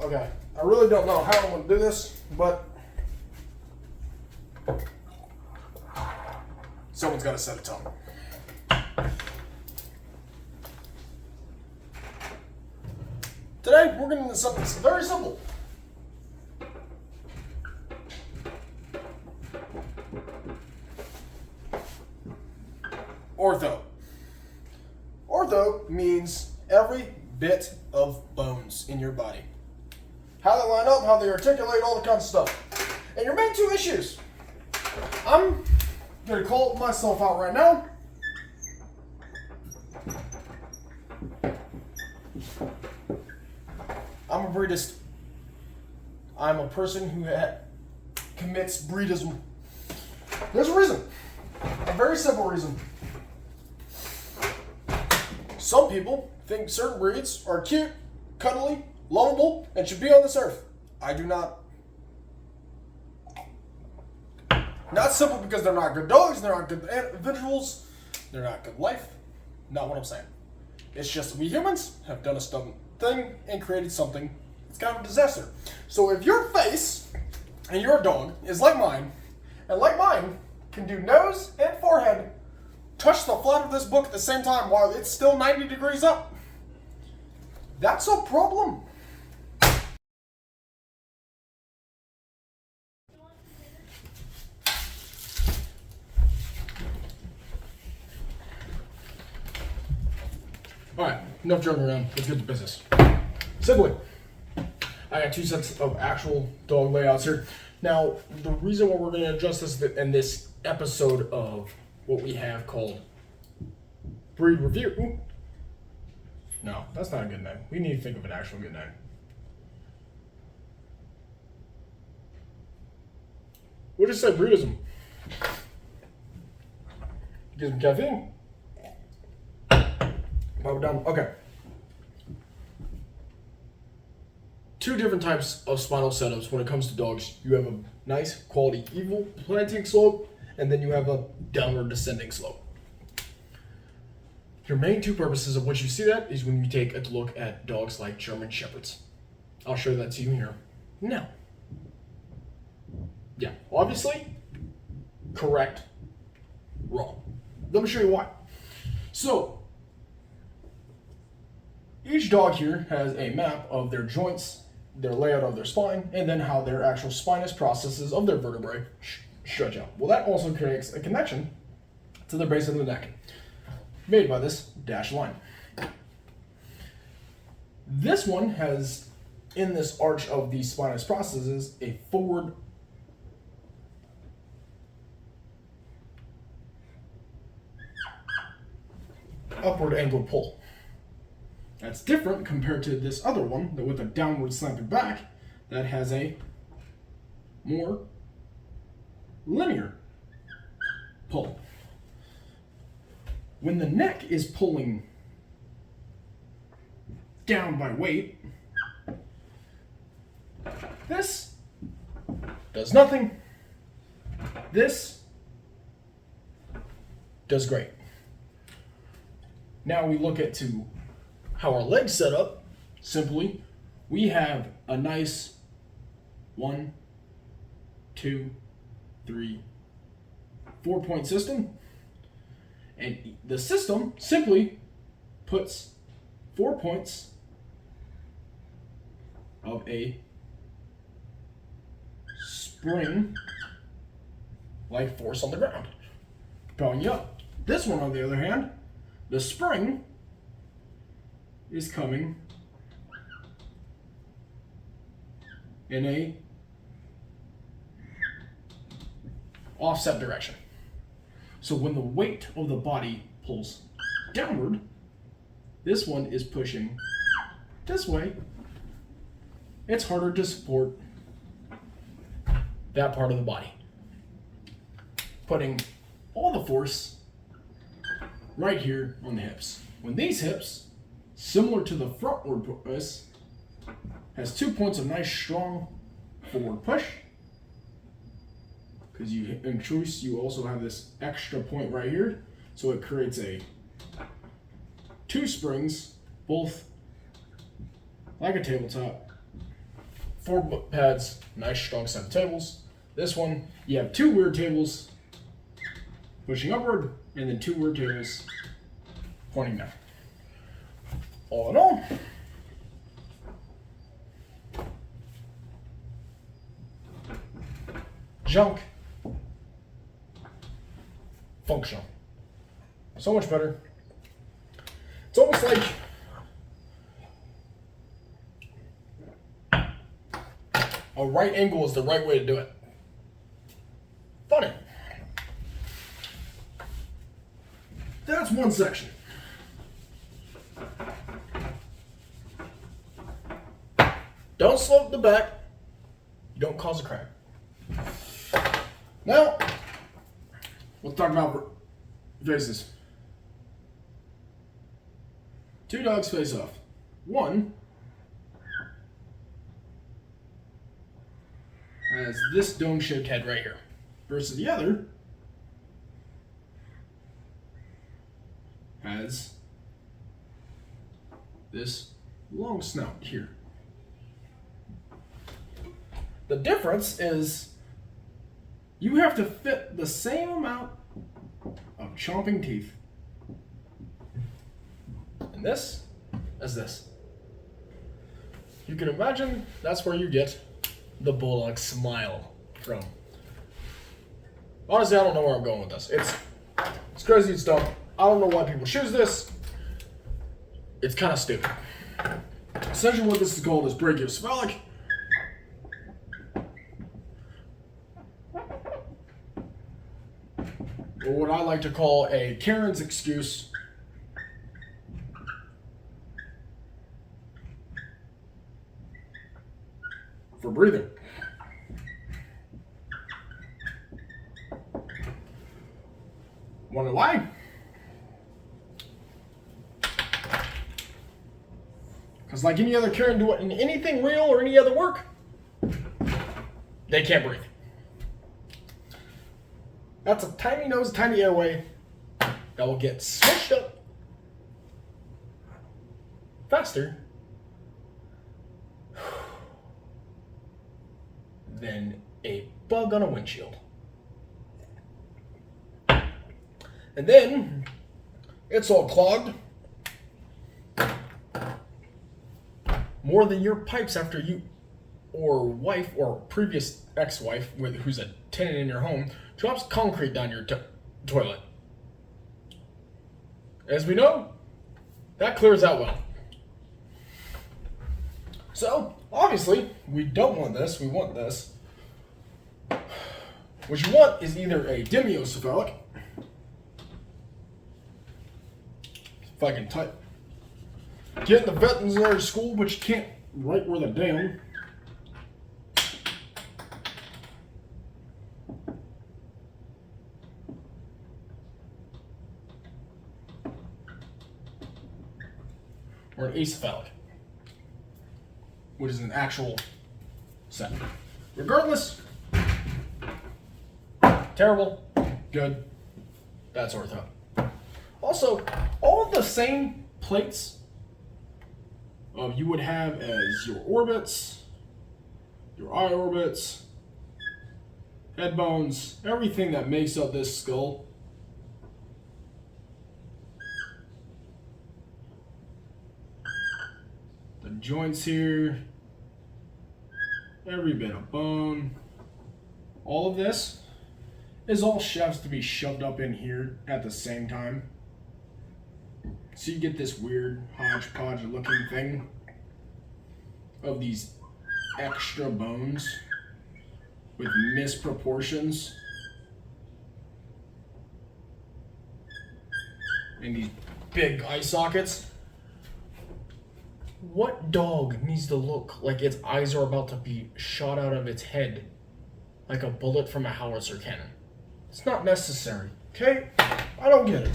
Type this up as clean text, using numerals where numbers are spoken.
Okay, I really don't know how I'm going to do this, but someone's got to set a tone. Today, we're going to do something very simple. Ortho. Ortho means every bit of bones in your body. How they line up, how they articulate, all the kinds of stuff. And your main two issues. I'm going to call myself out right now. I'm a breedist. I'm a person who commits breedism. There's a reason. A very simple reason. Some people think certain breeds are cute, cuddly, lovable, and should be on this earth. I do not. Not simple because they're not good dogs, they're not good individuals, they're not good life. Not what I'm saying. It's just we humans have done a stubborn thing and created something that's kind of a disaster. So if your face and your dog is like mine, and like mine can do nose and forehead, touch the flat of this book at the same time while it's still 90 degrees up, that's a problem. Alright, enough joking around. Let's get to business. Simply, I got two sets of actual dog layouts here. Now, the reason why we're going to adjust this in this episode of what we have called breed review. Ooh. No, that's not a good name. We need to think of an actual good name. We'll just say breedism. Get some caffeine. While we're done. Okay. Two different types of spinal setups when it comes to dogs. You have a nice quality even planting slope, and then you have a downward descending slope. Your main two purposes of which you see that is when you take a look at dogs like German Shepherds. I'll show that to you here now. Yeah, obviously, correct, wrong. Let me show you why. So, each dog here has a map of their joints, their layout of their spine, and then how their actual spinous processes of their vertebrae stretch out. Well, that also creates a connection to the base of the neck, made by this dashed line. This one has, in this arch of the spinous processes, a forward upward angled pull. That's different compared to this other one that with a downward slanting back that has a more linear pull. When the neck is pulling down by weight, this does nothing. This does great. Now we look at how our legs set up. Simply, we have a nice 1, 2, 3, 4-point system. And the system simply puts 4 points of a spring-like force on the ground, propelling you up. This one, on the other hand, the spring is coming in a offset direction. So when the weight of the body pulls downward, this one is pushing this way. It's harder to support that part of the body, putting all the force right here on the hips. When these hips, similar to the frontward push, has 2 points of nice strong forward push, because in truth you also have this extra point right here, so it creates two springs, both like a tabletop, 4 pads, nice strong set of tables. This one, you have 2 weird tables pushing upward, and then 2 weird tables pointing down. All in all, junk, functional. So much better. It's almost like a right angle is the right way to do it. Funny. That's one section. Don't slope the back. You don't cause a crack. Now, let's talk about faces. 2 dogs face off. One has this dome-shaped head right here, versus the other has this long snout here. The difference is you have to fit the same amount of chomping teeth in this as this. You can imagine that's where you get the bulldog smile from. Honestly, I don't know where I'm going with this. It's crazy, it's dumb. I don't know why people choose this. It's kind of stupid. Essentially what this is called is brachiocephalic. Or what I like to call a Karen's excuse for breathing. Wanna know why? Because like any other Karen doing anything real or any other work, they can't breathe. That's a tiny nose, tiny airway that will get smushed up faster than a bug on a windshield. And then it's all clogged more than your pipes after you or wife or previous ex-wife who's a tenant in your home drops concrete down your toilet. As we know, that clears out well. So, obviously, we don't want this, we want this. What you want is either a demiocephalic, if I can type, get in the veterinary school, but you can't write with a damn. Or an acephalic, which is an actual set. Regardless, terrible, good, that's ortho. Also, all of the same plates you would have as your orbits, your eye orbits, head bones, everything that makes up this skull. The joints here, every bit of bone, all of this is all chefs to be shoved up in here at the same time. So you get this weird hodgepodge looking thing of these extra bones with misproportions and these big eye sockets. What dog needs to look like its eyes are about to be shot out of its head like a bullet from a howitzer cannon? It's not necessary, okay? I don't get it.